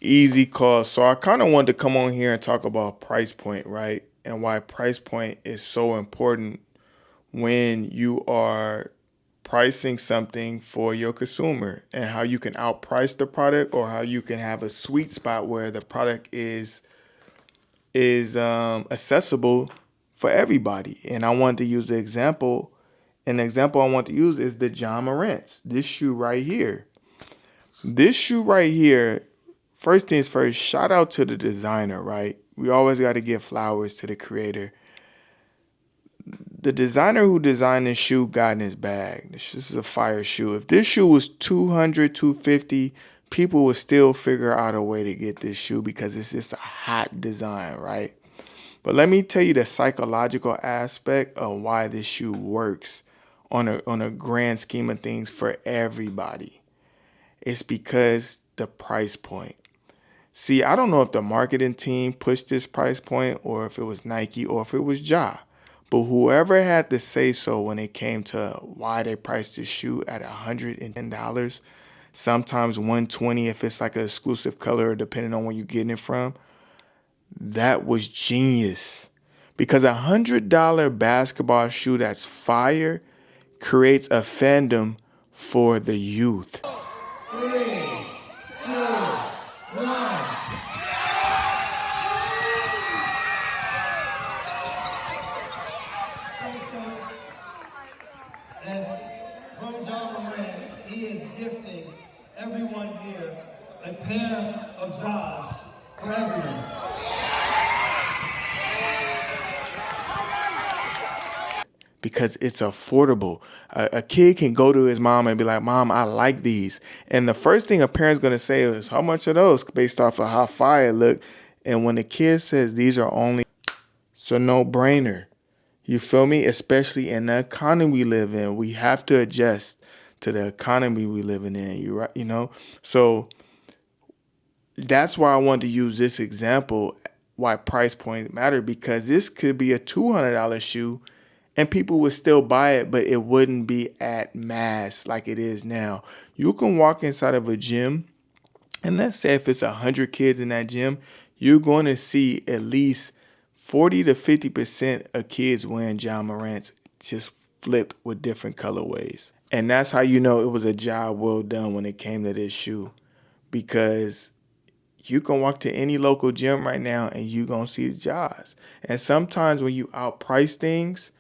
Easy call. So I kind of wanted to come on here and talk about price point, right? And why price point is so important when you are pricing something for your consumer, and how you can outprice the product, or how you can have a sweet spot where the product is accessible for everybody. And I wanted to use the example. An example I want to use is the John Morant's. This shoe right here. This shoe right here, first things first, shout out to the designer, right? We always got to give flowers to the creator. The designer who designed this shoe got in his bag. This is a fire shoe. If this shoe was 200, 250, people would still figure out a way to get this shoe because it's just a hot design, right? But let me tell you the psychological aspect of why this shoe works on a grand scheme of things for everybody. It's because the price point. See, I don't know if the marketing team pushed this price point, or if it was Nike, or if it was Ja. But whoever had to say so when it came to why they priced this shoe at $110, sometimes $120 if it's like an exclusive color, depending on where you're getting it from, that was genius. Because $100 basketball shoe that's fire creates a fandom for the youth. 3, 2, 1. As from John Morant, he is gifting everyone here a pair of jaws for everyone. Because it's affordable. A kid can go to his mom and be like, Mom, I like these. And the first thing a parent's going to say is, how much are those? Based off of how fire it look. And when the kid says these are only, it's a no-brainer. You feel me? Especially in the economy we live in. We have to adjust to the economy we living in. You know? So that's why I wanted to use this example, why price point matter, because this could be a $200 shoe and people would still buy it, but it wouldn't be at mass like it is now. You can walk inside of a gym, and let's say if it's 100 kids in that gym, you're going to see at least 40 to 50% of kids wearing John Morant's, just flipped with different colorways. And that's how you know it was a job well done when it came to this shoe, because you can walk to any local gym right now and you're going to see the jaws. And sometimes when you outprice things,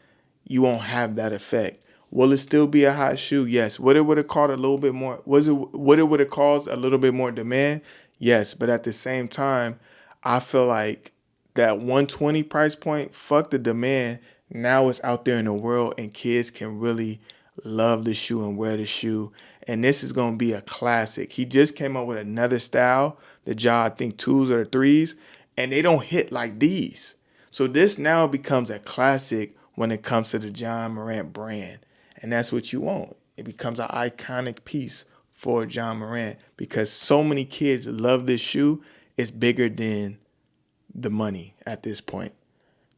you won't have that effect. Will it still be a hot shoe? Yes. Would it have caught a little bit more? Would it have caused a little bit more demand? Yes. But at the same time, I feel like that 120 price point, fuck the demand. Now it's out there in the world and kids can really love the shoe and wear the shoe. And this is going to be a classic. He just came up with another style, the Ja, I think 2s or 3s, and they don't hit like these. So this now becomes a classic when it comes to the John Morant brand. And that's what you want. It becomes an iconic piece for John Morant because so many kids love this shoe. It's bigger than the money at this point.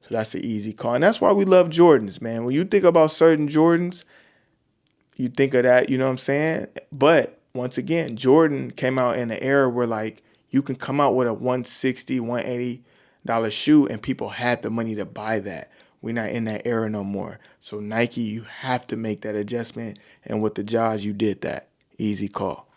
So that's an easy call. And that's why we love Jordans, man. When you think about certain Jordans, you think of that, you know what I'm saying? But once again, Jordan came out in an era where like you can come out with a $160, $180 shoe and people had the money to buy that. We're not in that era no more. So Nike, you have to make that adjustment. And with the Jaws, you did that. Easy call.